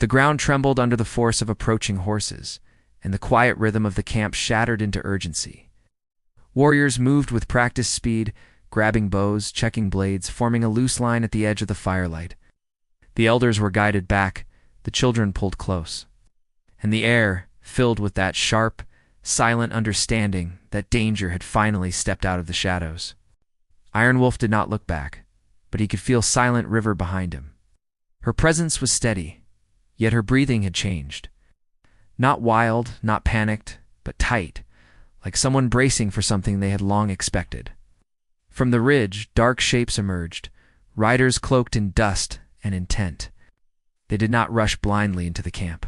The ground trembled under the force of approaching horses, and the quiet rhythm of the camp shattered into urgency. Warriors moved with practiced speed, grabbing bows, checking blades, forming a loose line at the edge of the firelight. The elders were guided back, the children pulled close. And the air, filled with that sharp, silent understanding that danger had finally stepped out of the shadows. Iron Wolf did not look back, but he could feel Silent River behind him. Her presence was steady, yet her breathing had changed. Not wild, not panicked, but tight, like someone bracing for something they had long expected. From the ridge, dark shapes emerged, riders cloaked in dust and intent. They did not rush blindly into the camp.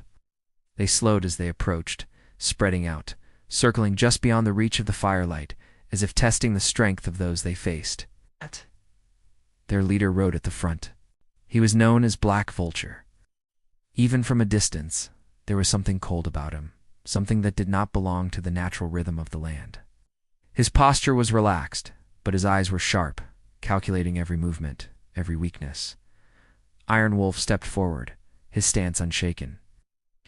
They slowed as they approached, spreading out, circling just beyond the reach of the firelight, as if testing the strength of those they faced. Their leader rode at the front. He was known as Black Vulture. Even from a distance, there was something cold about him, something that did not belong to the natural rhythm of the land. His posture was relaxed, but his eyes were sharp, calculating every movement, every weakness. Iron Wolf stepped forward, his stance unshaken.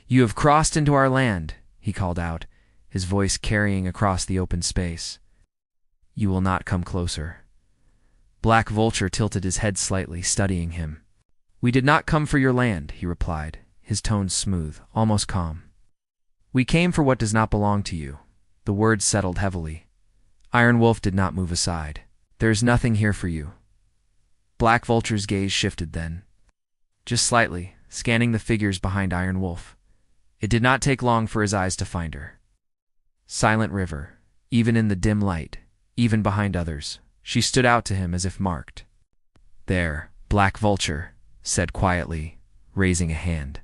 "You have crossed into our land," he called out, his voice carrying across the open space. "You will not come closer." Black Vulture tilted his head slightly, studying him. "We did not come for your land," he replied, his tone smooth, almost calm. "We came for what does not belong to you." The words settled heavily. Iron Wolf did not move aside. "There is nothing here for you." Black Vulture's gaze shifted then. Just slightly, scanning the figures behind Iron Wolf. It did not take long for his eyes to find her. Silent River, even in the dim light, even behind others, she stood out to him as if marked. "There, Black Vulture," said quietly, raising a hand.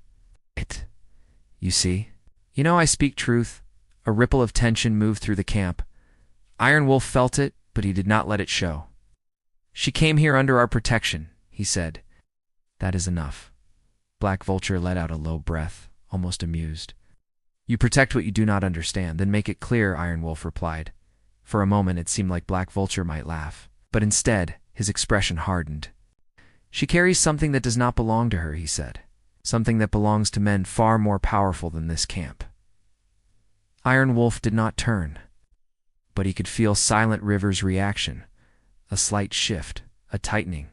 You see? You know I speak truth." A ripple of tension moved through the camp. Iron Wolf felt it, but he did not let it show. "She came here under our protection," he said. "That is enough." Black Vulture let out a low breath, almost amused. "You protect what you do not understand, then make it clear," Iron Wolf replied. For a moment it seemed like Black Vulture might laugh, but instead his expression hardened. "She carries something that does not belong to her," he said. "Something that belongs to men far more powerful than this camp." Iron Wolf did not turn, but he could feel Silent River's reaction, a slight shift, a tightening.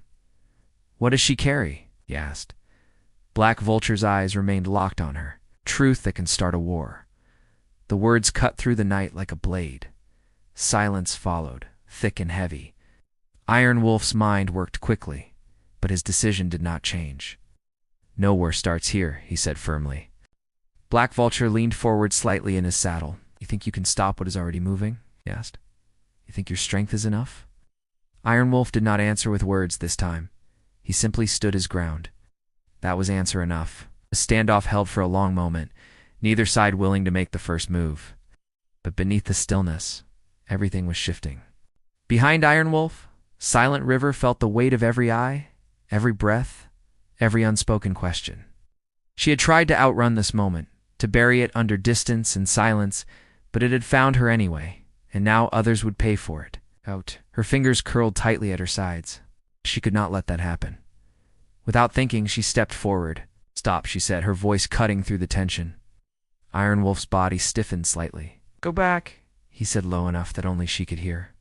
"What does she carry?" he asked. Black Vulture's eyes remained locked on her. "Truth that can start a war." The words cut through the night like a blade. Silence followed, thick and heavy. Iron Wolf's mind worked quickly, but his decision did not change. "No war starts here," he said firmly. Black Vulture leaned forward slightly in his saddle. "You think you can stop what is already moving?" he asked. "You think your strength is enough?" Iron Wolf did not answer with words this time. He simply stood his ground. That was answer enough. The standoff held for a long moment, neither side willing to make the first move. But beneath the stillness, everything was shifting. Behind Iron Wolf, Silent River felt the weight of every eye, every breath, every unspoken question. She had tried to outrun this moment, to bury it under distance and silence, but it had found her anyway, and now others would pay for it. Her fingers curled tightly at her sides. She could not let that happen. Without thinking, she stepped forward. "Stop," she said, her voice cutting through the tension. Iron Wolf's body stiffened slightly. "Go back," he said low enough that only she could hear.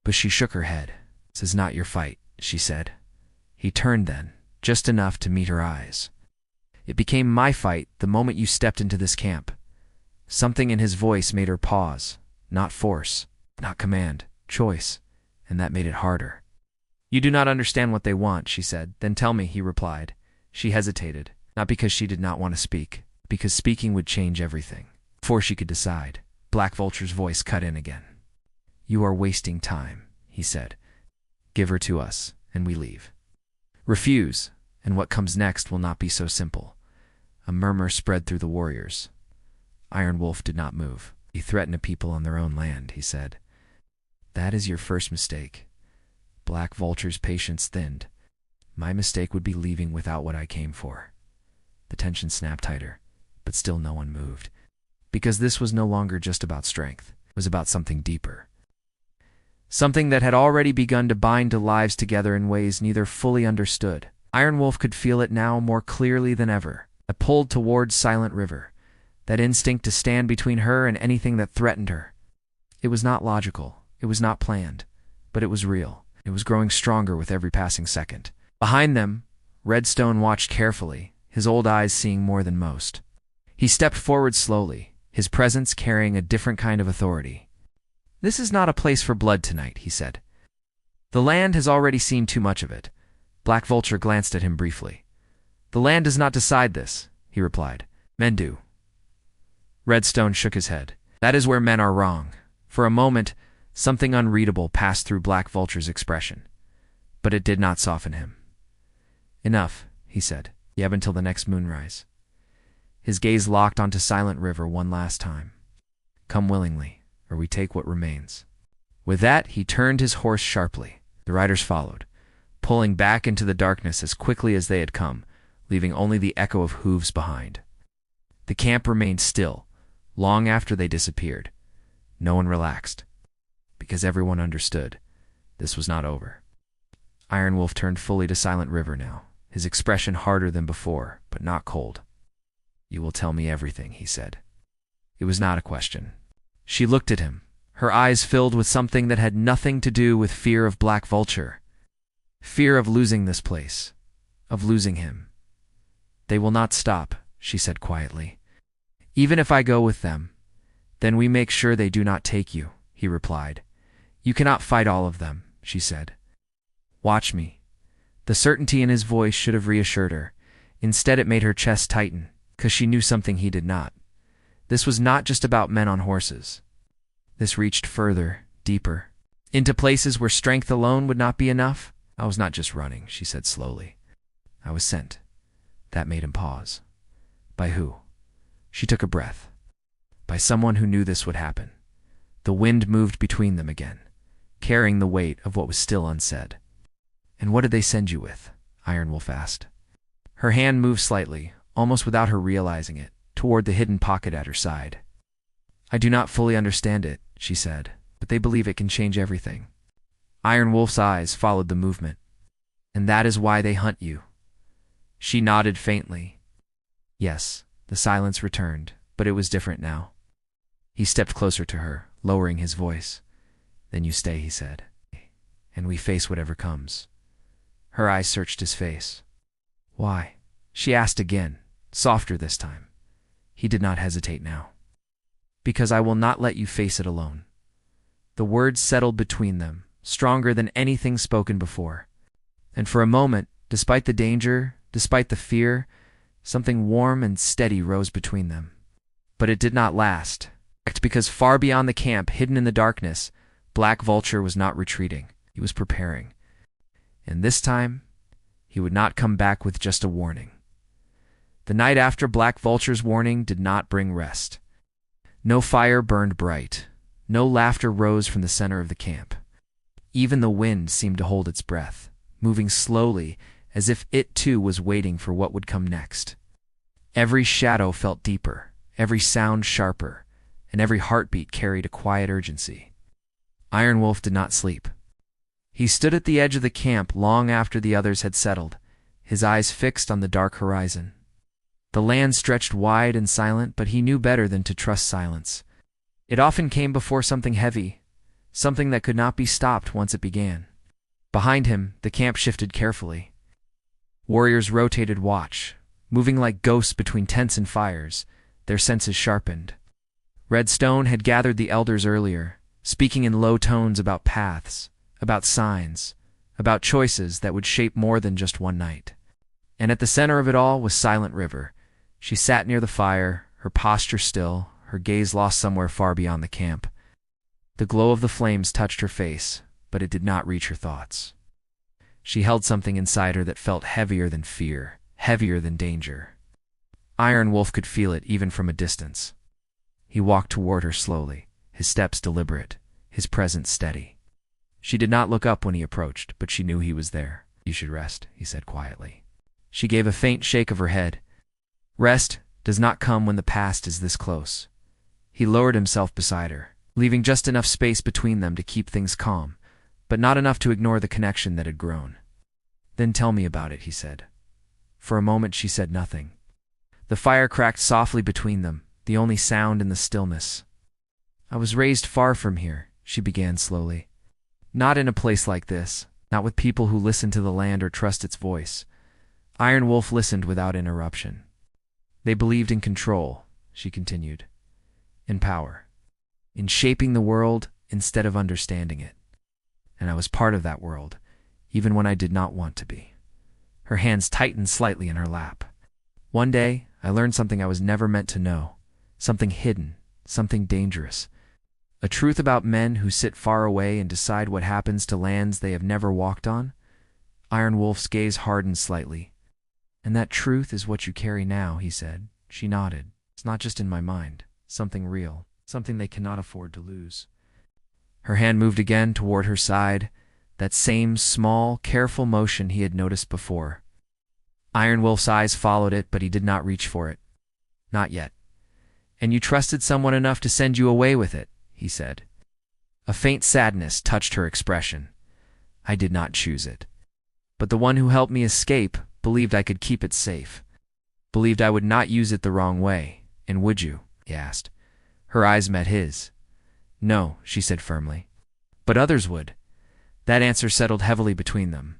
But she shook her head. "This is not your fight," she said. He turned then, just enough to meet her eyes. "It became my fight the moment you stepped into this camp." Something in his voice made her pause. Not force, not command, choice, and that made it harder. "You do not understand what they want," she said. "Then tell me," he replied. She hesitated, not because she did not want to speak, because speaking would change everything. Before she could decide, Black Vulture's voice cut in again. "You are wasting time," he said. "Give her to us, and we leave. Refuse, and what comes next will not be so simple." A murmur spread through the warriors. Iron Wolf did not move. "You threaten a people on their own land," he said. "That is your first mistake." Black Vulture's patience thinned. "My mistake would be leaving without what I came for." The tension snapped tighter, but still no one moved. Because this was no longer just about strength. It was about something deeper. Something that had already begun to bind the lives together in ways neither fully understood. Iron Wolf could feel it now more clearly than ever. I pulled towards Silent River, that instinct to stand between her and anything that threatened her. It was not logical, it was not planned, but it was real. It was growing stronger with every passing second. Behind them, Redstone watched carefully, his old eyes seeing more than most. He stepped forward slowly, his presence carrying a different kind of authority. "This is not a place for blood tonight," he said. "The land has already seen too much of it." Black Vulture glanced at him briefly. "The land does not decide this," he replied. "Men do." Redstone shook his head. "That is where men are wrong." For a moment, something unreadable passed through Black Vulture's expression, but it did not soften him. "Enough," he said. "You have until the next moonrise." His gaze locked onto Silent River one last time. "Come willingly, or we take what remains." With that, he turned his horse sharply. The riders followed, pulling back into the darkness as quickly as they had come, leaving only the echo of hooves behind. The camp remained still, long after they disappeared. No one relaxed, because everyone understood this was not over. Iron Wolf turned fully to Silent River now, his expression harder than before, but not cold. "You will tell me everything," he said. It was not a question. She looked at him, her eyes filled with something that had nothing to do with fear of Black Vulture. Fear of losing this place, of losing him. "They will not stop," she said quietly. "Even if I go with them, then we make sure they do not take you," he replied. "You cannot fight all of them," she said. "Watch me." The certainty in his voice should have reassured her. Instead, it made her chest tighten, because she knew something he did not. This was not just about men on horses. This reached further, deeper, into places where strength alone would not be enough. "I was not just running," she said slowly. "I was sent." That made him pause. "By who?" She took a breath. "By someone who knew this would happen." The wind moved between them again, carrying the weight of what was still unsaid. "And what did they send you with?" Iron Wolf asked. Her hand moved slightly, almost without her realizing it, toward the hidden pocket at her side. "I do not fully understand it," she said, "but they believe it can change everything." Iron Wolf's eyes followed the movement. "And that is why they hunt you?" She nodded faintly. Yes, the silence returned, but it was different now. He stepped closer to her, lowering his voice. "Then you stay," he said, "and we face whatever comes." Her eyes searched his face. "Why?" she asked again, softer this time. He did not hesitate now. "Because I will not let you face it alone." The words settled between them, stronger than anything spoken before. And for a moment, despite the danger, despite the fear, something warm and steady rose between them. But it did not last, because far beyond the camp, hidden in the darkness, Black Vulture was not retreating. He was preparing. And this time, he would not come back with just a warning. The night after Black Vulture's warning did not bring rest. No fire burned bright. No laughter rose from the center of the camp. Even the wind seemed to hold its breath, moving slowly as if it too was waiting for what would come next. Every shadow felt deeper, every sound sharper, and every heartbeat carried a quiet urgency. Iron Wolf did not sleep. He stood at the edge of the camp long after the others had settled, his eyes fixed on the dark horizon. The land stretched wide and silent, but he knew better than to trust silence. It often came before something heavy, something that could not be stopped once it began. Behind him, the camp shifted carefully. Warriors rotated watch, moving like ghosts between tents and fires, their senses sharpened. Redstone had gathered the elders earlier, speaking in low tones about paths, about signs, about choices that would shape more than just one night. And at the center of it all was Silent River. She sat near the fire, her posture still, her gaze lost somewhere far beyond the camp. The glow of the flames touched her face, but it did not reach her thoughts. She held something inside her that felt heavier than fear, heavier than danger. Iron Wolf could feel it even from a distance. He walked toward her slowly, his steps deliberate, his presence steady. She did not look up when he approached, but she knew he was there. "You should rest," he said quietly. She gave a faint shake of her head. "Rest does not come when the past is this close." He lowered himself beside her, leaving just enough space between them to keep things calm, but not enough to ignore the connection that had grown. "Then tell me about it," he said. For a moment she said nothing. The fire cracked softly between them, the only sound in the stillness. "I was raised far from here," she began slowly. "Not in a place like this, not with people who listen to the land or trust its voice." Iron Wolf listened without interruption. "They believed in control," she continued. "In power. In shaping the world instead of understanding it. And I was part of that world, even when I did not want to be." Her hands tightened slightly in her lap. "One day, I learned something I was never meant to know. Something hidden, something dangerous. A truth about men who sit far away and decide what happens to lands they have never walked on." Iron Wolf's gaze hardened slightly. "And that truth is what you carry now," he said. She nodded. "It's not just in my mind. Something real. Something they cannot afford to lose." Her hand moved again toward her side, that same small, careful motion he had noticed before. Iron Wolf's eyes followed it, but he did not reach for it. "Not yet. And you trusted someone enough to send you away with it," he said. A faint sadness touched her expression. "I did not choose it. But the one who helped me escape believed I could keep it safe. Believed I would not use it the wrong way. And would you?" he asked. Her eyes met his. "No," she said firmly. "But others would." That answer settled heavily between them.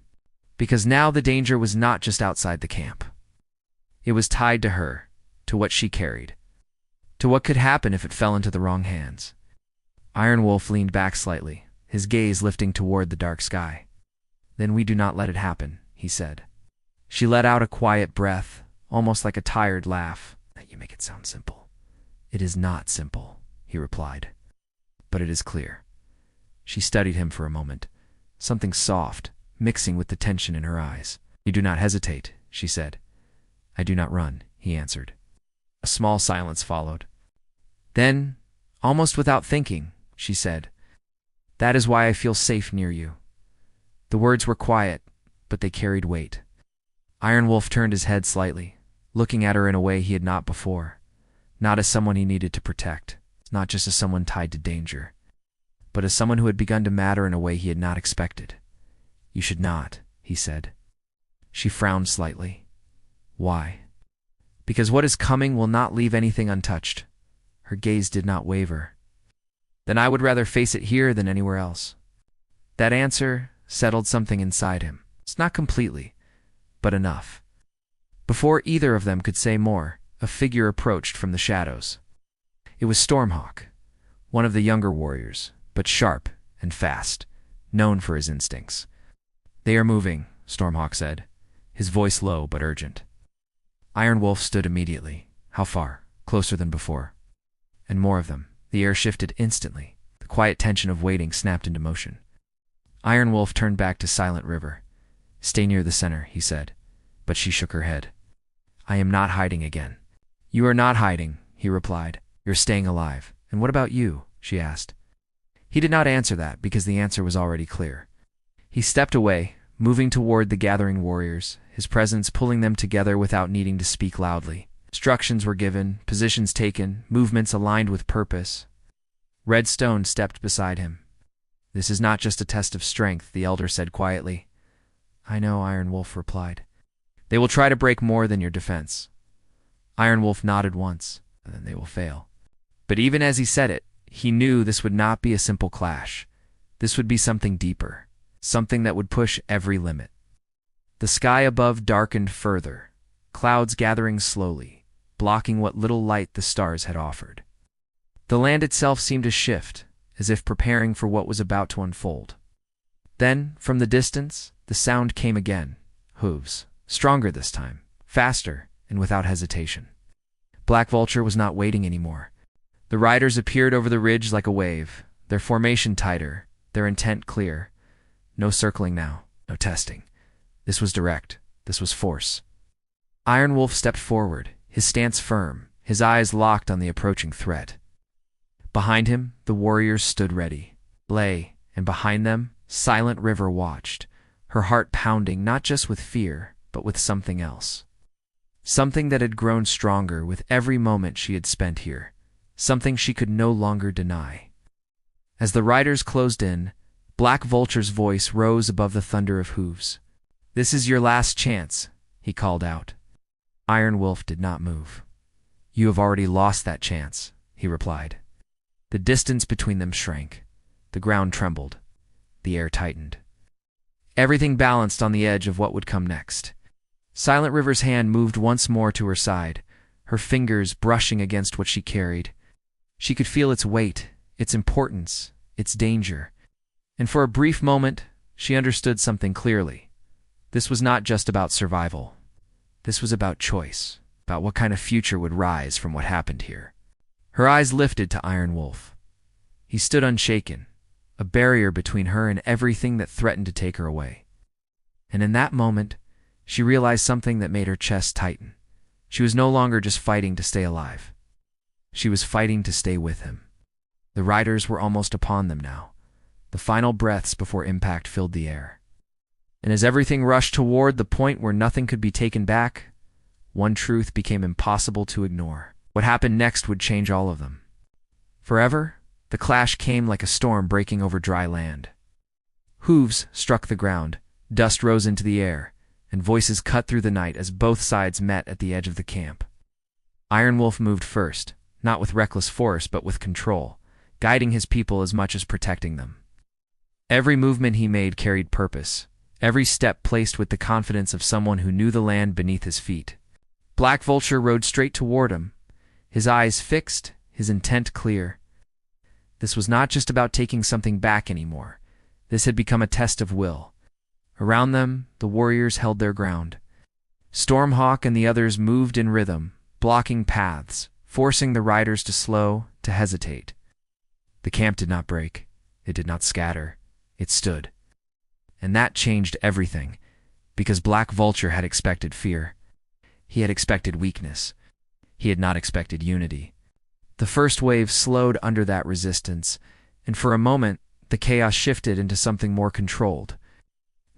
Because now the danger was not just outside the camp. It was tied to her, to what she carried, to what could happen if it fell into the wrong hands. Iron Wolf leaned back slightly, his gaze lifting toward the dark sky. "Then we do not let it happen," he said. She let out a quiet breath, almost like a tired laugh. "You make it sound simple." "It is not simple," he replied. "But it is clear." She studied him for a moment, something soft, mixing with the tension in her eyes. "You do not hesitate," she said. "I do not run," he answered. A small silence followed. Then, almost without thinking, she said, "That is why I feel safe near you." The words were quiet, but they carried weight. Iron Wolf turned his head slightly, looking at her in a way he had not before. Not as someone he needed to protect, not just as someone tied to danger, but as someone who had begun to matter in a way he had not expected. "You should not," he said. She frowned slightly. "Why?" "Because what is coming will not leave anything untouched." Her gaze did not waver. "Then I would rather face it here than anywhere else." That answer settled something inside him. It's not completely, but enough. Before either of them could say more, a figure approached from the shadows. It was Stormhawk, one of the younger warriors, but sharp and fast, known for his instincts. "They are moving," Stormhawk said, his voice low but urgent. Iron Wolf stood immediately. How far? Closer than before. And more of them. The air shifted instantly. The quiet tension of waiting snapped into motion. Iron Wolf turned back to Silent River. "Stay near the center," he said, but she shook her head. "I am not hiding again." "You are not hiding," he replied. "You're staying alive. And what about you?" she asked. He did not answer that because the answer was already clear. He stepped away, moving toward the gathering warriors, his presence pulling them together without needing to speak loudly. Instructions were given, positions taken, movements aligned with purpose. Redstone stepped beside him. "This is not just a test of strength," the elder said quietly. "I know," Iron Wolf replied. "They will try to break more than your defense." Iron Wolf nodded once, and then they will fail. But even as he said it, he knew this would not be a simple clash. This would be something deeper, something that would push every limit. The sky above darkened further, clouds gathering slowly, blocking what little light the stars had offered. The land itself seemed to shift, as if preparing for what was about to unfold. Then, from the distance, the sound came again. Hooves, stronger this time, faster, and without hesitation. Black Vulture was not waiting anymore. The riders appeared over the ridge like a wave, their formation tighter, their intent clear. No circling now, no testing. This was direct. This was force. Iron Wolf stepped forward, his stance firm, his eyes locked on the approaching threat. Behind him, the warriors stood ready. And behind them, Silent River watched, her heart pounding not just with fear, but with something else. Something that had grown stronger with every moment she had spent here. Something she could no longer deny. As the riders closed in, Black Vulture's voice rose above the thunder of hooves. "This is your last chance," he called out. Iron Wolf did not move. "You have already lost that chance," he replied. The distance between them shrank. The ground trembled. The air tightened. Everything balanced on the edge of what would come next. Silent River's hand moved once more to her side, her fingers brushing against what she carried. She could feel its weight, its importance, its danger. And for a brief moment, she understood something clearly. This was not just about survival. This was about choice, about what kind of future would rise from what happened here. Her eyes lifted to Iron Wolf. He stood unshaken, a barrier between her and everything that threatened to take her away. And in that moment, she realized something that made her chest tighten. She was no longer just fighting to stay alive. She was fighting to stay with him. The riders were almost upon them now. The final breaths before impact filled the air. And as everything rushed toward the point where nothing could be taken back, one truth became impossible to ignore. What happened next would change all of them. Forever, the clash came like a storm breaking over dry land. Hooves struck the ground, dust rose into the air, and voices cut through the night as both sides met at the edge of the camp. Iron Wolf moved first, not with reckless force but with control, guiding his people as much as protecting them. Every movement he made carried purpose, every step placed with the confidence of someone who knew the land beneath his feet. Black Vulture rode straight toward him, his eyes fixed, his intent clear. This was not just about taking something back anymore. This had become a test of will. Around them, the warriors held their ground. Stormhawk and the others moved in rhythm, blocking paths, forcing the riders to slow, to hesitate. The camp did not break. It did not scatter. It stood. And that changed everything, because Black Vulture had expected fear. He had expected weakness. He had not expected unity. The first wave slowed under that resistance, and for a moment, the chaos shifted into something more controlled.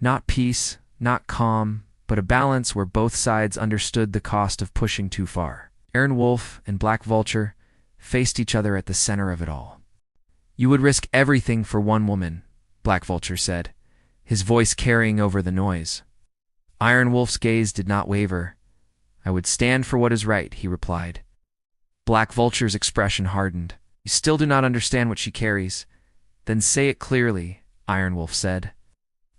Not peace, not calm, but a balance where both sides understood the cost of pushing too far. Iron Wolf and Black Vulture faced each other at the center of it all. "You would risk everything for one woman," Black Vulture said, his voice carrying over the noise. Iron Wolf's gaze did not waver. "I would stand for what is right," he replied. Black Vulture's expression hardened. "You still do not understand what she carries." "Then say it clearly," Iron Wolf said.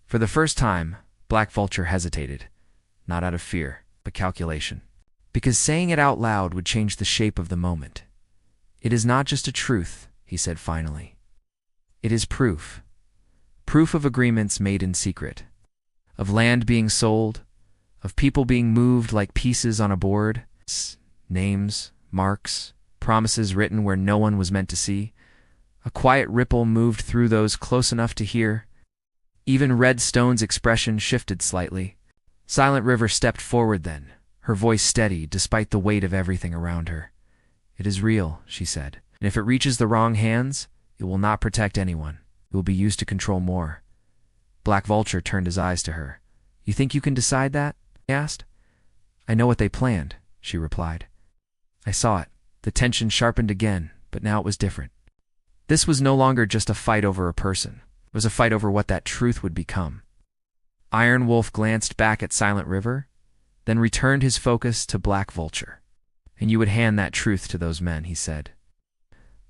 For the first time, Black Vulture hesitated, not out of fear, but calculation. Because saying it out loud would change the shape of the moment. "It is not just a truth," he said finally. "It is proof. Proof of agreements made in secret. Of land being sold. Of people being moved like pieces on a board. Names, marks, promises written where no one was meant to see. A quiet ripple moved through those close enough to hear. Even Red Stone's expression shifted slightly. Silent River stepped forward then, her voice steady despite the weight of everything around her. "It is real," she said, "and if it reaches the wrong hands, it will not protect anyone. It will be used to control more." Black Vulture turned his eyes to her. "You think you can decide that?" he asked. "I know what they planned," she replied. "I saw it." The tension sharpened again, but now it was different. This was no longer just a fight over a person. It was a fight over what that truth would become. Iron Wolf glanced back at Silent River, then returned his focus to Black Vulture. "And you would hand that truth to those men," he said.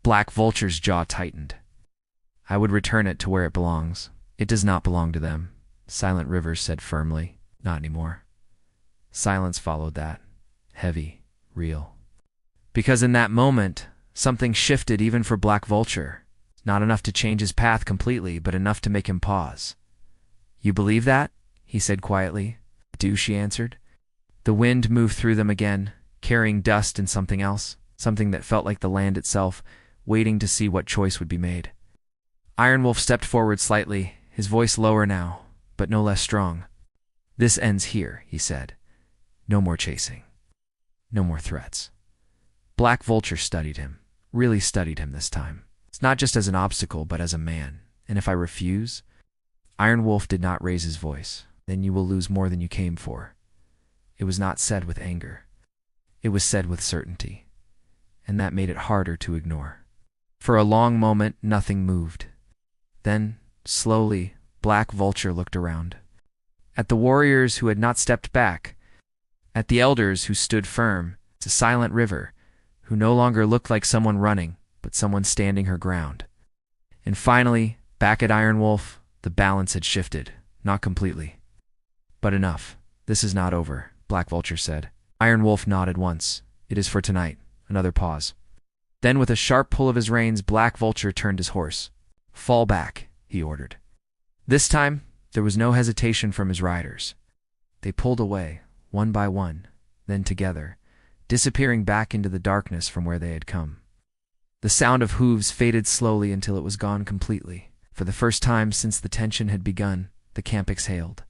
Black Vulture's jaw tightened. "I would return it to where it belongs." "It does not belong to them," Silent River said firmly. "Not anymore." Silence followed that, heavy, real. Because in that moment, something shifted even for Black Vulture. Not enough to change his path completely, but enough to make him pause. "You believe that?" he said quietly. "I do," she answered. The wind moved through them again, carrying dust and something else, something that felt like the land itself, waiting to see what choice would be made. Iron Wolf stepped forward slightly, his voice lower now, but no less strong. "This ends here," he said. "No more chasing. No more threats." Black Vulture studied him, really studied him this time. It's not just as an obstacle, but as a man. "And if I refuse?" Iron Wolf did not raise his voice. "Then you will lose more than you came for." It was not said with anger. It was said with certainty. And that made it harder to ignore. For a long moment, nothing moved. Then, slowly, Black Vulture looked around. At the warriors who had not stepped back. At the elders who stood firm, to silent river, who no longer looked like someone running, but someone standing her ground. And finally, back at Iron Wolf, the balance had shifted, not completely. But enough. This is not over, Black Vulture said. Iron Wolf nodded once. It is for tonight. Another pause. Then with a sharp pull of his reins, Black Vulture turned his horse. Fall back, he ordered. This time, there was no hesitation from his riders. They pulled away, one by one, then together, disappearing back into the darkness from where they had come. The sound of hooves faded slowly until it was gone completely. For the first time since the tension had begun, the camp exhaled.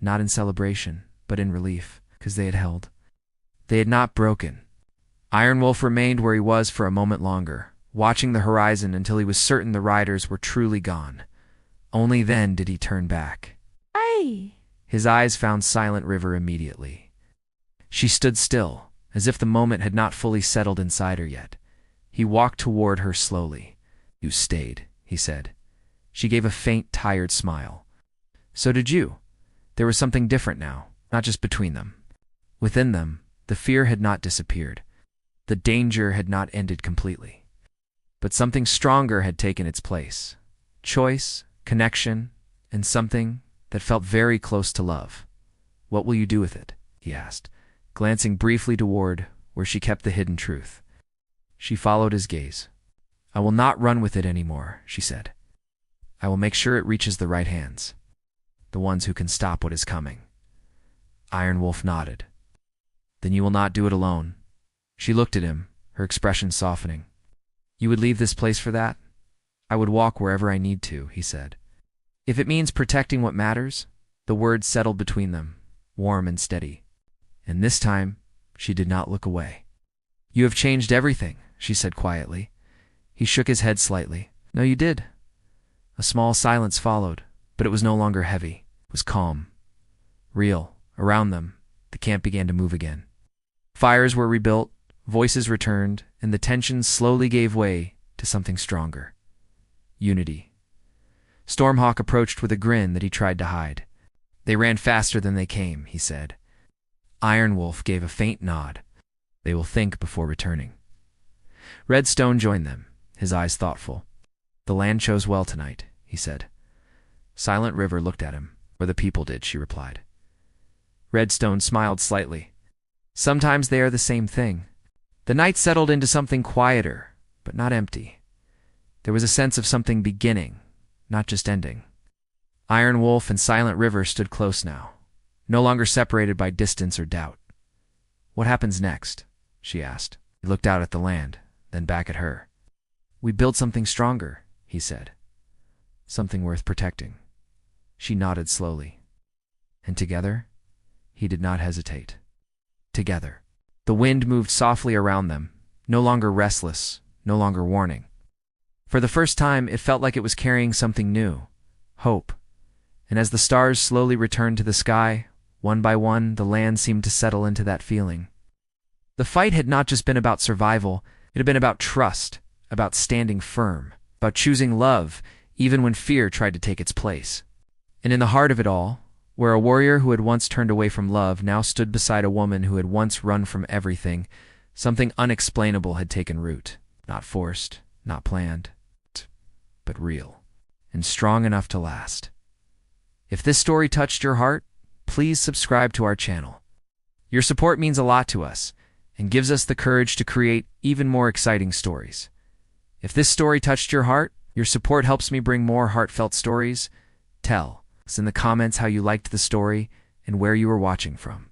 Not in celebration, but in relief, because they had held. They had not broken. Iron Wolf remained where he was for a moment longer, watching the horizon until he was certain the riders were truly gone. Only then did he turn back. Aye. His eyes found Silent River immediately. She stood still, as if the moment had not fully settled inside her yet. He walked toward her slowly. You stayed, he said. She gave a faint, tired smile. So did you. There was something different now, not just between them. Within them, the fear had not disappeared. The danger had not ended completely. But something stronger had taken its place. Choice, connection, and something that felt very close to love. What will you do with it? He asked, glancing briefly toward where she kept the hidden truth. She followed his gaze. I will not run with it anymore, she said. I will make sure it reaches the right hands, the ones who can stop what is coming. Iron Wolf nodded. Then you will not do it alone. She looked at him, her expression softening. You would leave this place for that? I would walk wherever I need to, he said. If it means protecting what matters, the words settled between them, warm and steady. And this time, she did not look away. You have changed everything, she said quietly. He shook his head slightly. No, you did. A small silence followed, but it was no longer heavy. It was calm. Real. Around them, the camp began to move again. Fires were rebuilt, voices returned, and the tension slowly gave way to something stronger. Unity. Stormhawk approached with a grin that he tried to hide. They ran faster than they came, he said. Iron Wolf gave a faint nod. They will think before returning. Redstone joined them, his eyes thoughtful. The land chose well tonight, he said. Silent River looked at him. Or the people did, she replied. Redstone smiled slightly. Sometimes they are the same thing. The night settled into something quieter, but not empty. There was a sense of something beginning, not just ending. Iron Wolf and Silent River stood close now, no longer separated by distance or doubt. What happens next? She asked. He looked out at the land, then back at her. We build something stronger, he said. Something worth protecting. She nodded slowly. And together? He did not hesitate. Together. The wind moved softly around them, no longer restless, no longer warning. For the first time, it felt like it was carrying something new, hope. And as the stars slowly returned to the sky, one by one, the land seemed to settle into that feeling. The fight had not just been about survival, it had been about trust, about standing firm, about choosing love, even when fear tried to take its place. And in the heart of it all, where a warrior who had once turned away from love now stood beside a woman who had once run from everything, something unexplainable had taken root. Not forced, not planned, but real, and strong enough to last. If this story touched your heart, please subscribe to our channel. Your support means a lot to us, and gives us the courage to create even more exciting stories. If this story touched your heart, your support helps me bring more heartfelt stories. Tell us in the comments how you liked the story and where you were watching from.